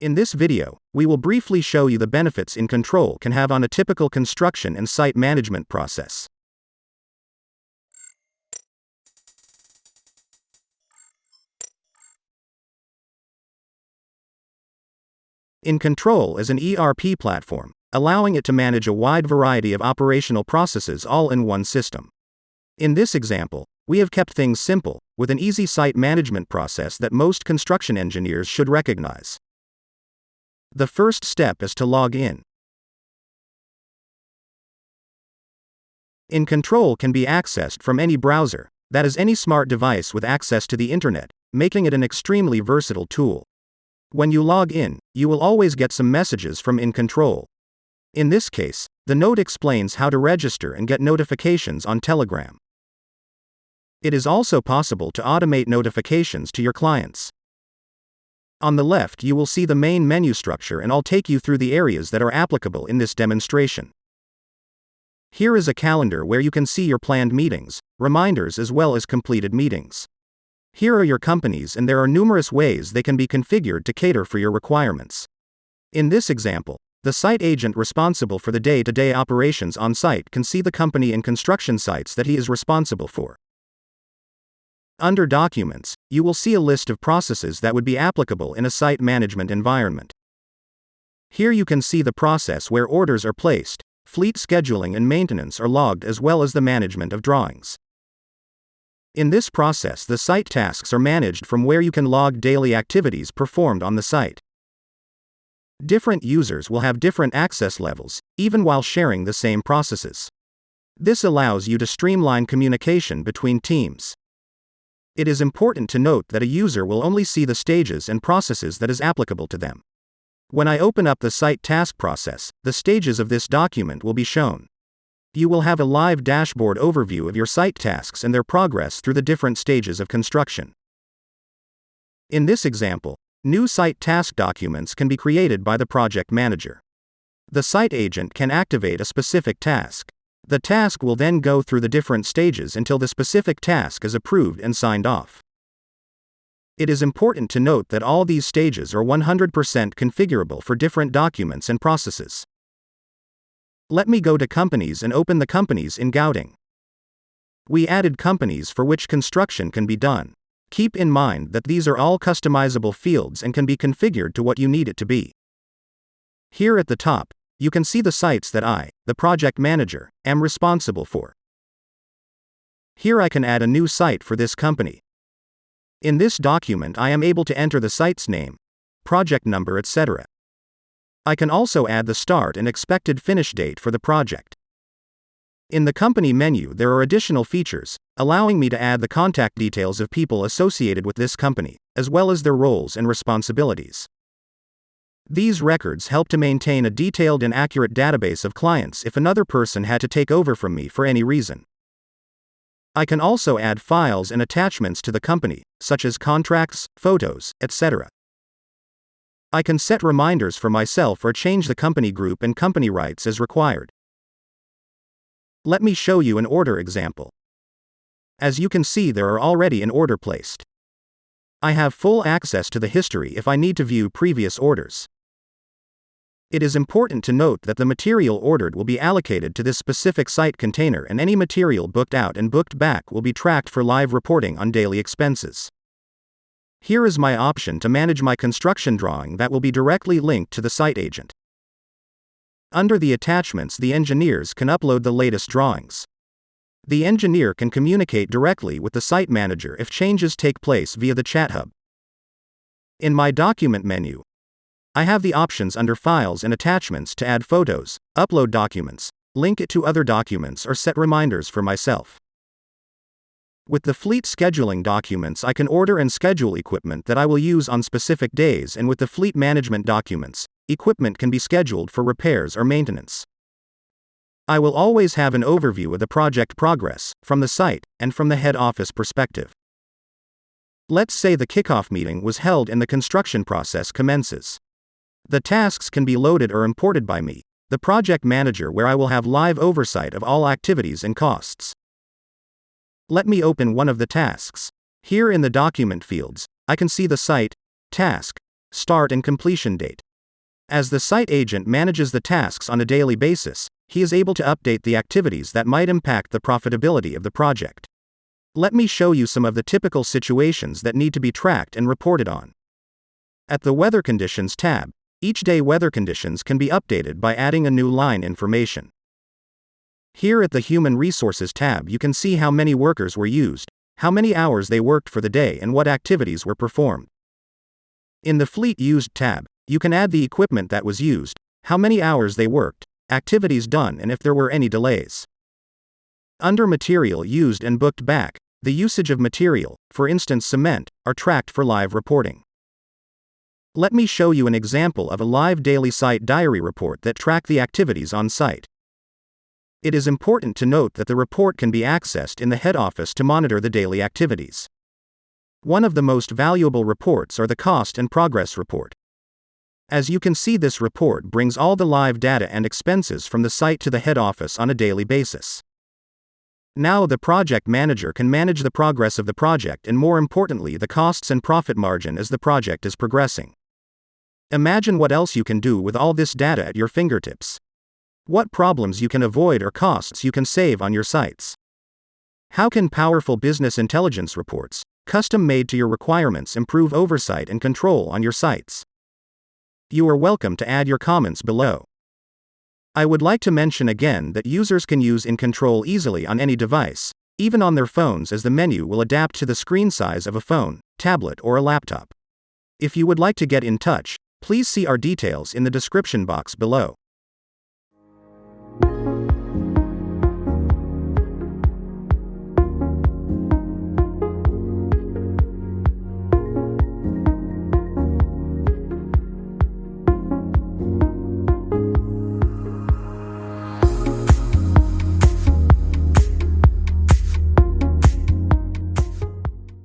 In this video, we will briefly show you the benefits INControl can have on a typical construction and site management process. INControl is an ERP platform, allowing it to manage a wide variety of operational processes all in one system. In this example, we have kept things simple, with an easy site management process that most construction engineers should recognize. The first step is to log in. INControl can be accessed from any browser, that is, any smart device with access to the internet, making it an extremely versatile tool. When you log in, you will always get some messages from INControl. In this case, the note explains how to register and get notifications on Telegram. It is also possible to automate notifications to your clients. On the left, you will see the main menu structure, and I'll take you through the areas that are applicable in this demonstration. Here is a calendar where you can see your planned meetings, reminders, as well as completed meetings. Here are your companies, and there are numerous ways they can be configured to cater for your requirements. In this example, the site agent responsible for the day-to-day operations on site can see the company and construction sites that he is responsible for. Under Documents, you will see a list of processes that would be applicable in a site management environment. Here you can see the process where orders are placed, fleet scheduling and maintenance are logged, as well as the management of drawings. In this process, the site tasks are managed from where you can log daily activities performed on the site. Different users will have different access levels, even while sharing the same processes. This allows you to streamline communication between teams. It is important to note that a user will only see the stages and processes that is applicable to them. When I open up the site task process, the stages of this document will be shown. You will have a live dashboard overview of your site tasks and their progress through the different stages of construction. In this example, new site task documents can be created by the project manager. The site agent can activate a specific task. The task will then go through the different stages until the specific task is approved and signed off. It is important to note that all these stages are 100% configurable for different documents and processes. Let me go to Companies and open the companies in Gouting. We added companies for which construction can be done. Keep in mind that these are all customizable fields and can be configured to what you need it to be. Here at the top, you can see the sites that I, the project manager, am responsible for. Here I can add a new site for this company. In this document, I am able to enter the site's name, project number, etc. I can also add the start and expected finish date for the project. In the company menu, there are additional features, allowing me to add the contact details of people associated with this company, as well as their roles and responsibilities. These records help to maintain a detailed and accurate database of clients if another person had to take over from me for any reason. I can also add files and attachments to the company, such as contracts, photos, etc. I can set reminders for myself or change the company group and company rights as required. Let me show you an order example. As you can see, there are already an order placed. I have full access to the history if I need to view previous orders. It is important to note that the material ordered will be allocated to this specific site container, and any material booked out and booked back will be tracked for live reporting on daily expenses. Here is my option to manage my construction drawing that will be directly linked to the site agent. Under the attachments, the engineers can upload the latest drawings. The engineer can communicate directly with the site manager if changes take place via the chat hub. In my document menu, I have the options under Files and Attachments to add photos, upload documents, link it to other documents, or set reminders for myself. With the fleet scheduling documents, I can order and schedule equipment that I will use on specific days, and with the fleet management documents, equipment can be scheduled for repairs or maintenance. I will always have an overview of the project progress, from the site, and from the head office perspective. Let's say the kickoff meeting was held and the construction process commences. The tasks can be loaded or imported by me, the project manager, where I will have live oversight of all activities and costs. Let me open one of the tasks. Here in the document fields, I can see the site, task, start and completion date. As the site agent manages the tasks on a daily basis, he is able to update the activities that might impact the profitability of the project. Let me show you some of the typical situations that need to be tracked and reported on. At the Weather Conditions tab, each day weather conditions can be updated by adding a new line information. Here at the Human Resources tab, you can see how many workers were used, how many hours they worked for the day, and what activities were performed. In the Fleet Used tab, you can add the equipment that was used, how many hours they worked, activities done, and if there were any delays. Under Material Used and Booked Back, the usage of material, for instance cement, are tracked for live reporting. Let me show you an example of a live daily site diary report that track the activities on site. It is important to note that the report can be accessed in the head office to monitor the daily activities. One of the most valuable reports are the Cost and Progress report. As you can see, this report brings all the live data and expenses from the site to the head office on a daily basis. Now the project manager can manage the progress of the project and, more importantly, the costs and profit margin as the project is progressing. Imagine what else you can do with all this data at your fingertips. What problems you can avoid or costs you can save on your sites. How can powerful business intelligence reports, custom made to your requirements, improve oversight and control on your sites? You are welcome to add your comments below. I would like to mention again that users can use INControl easily on any device, even on their phones, as the menu will adapt to the screen size of a phone, tablet, or a laptop. If you would like to get in touch, please see our details in the description box below.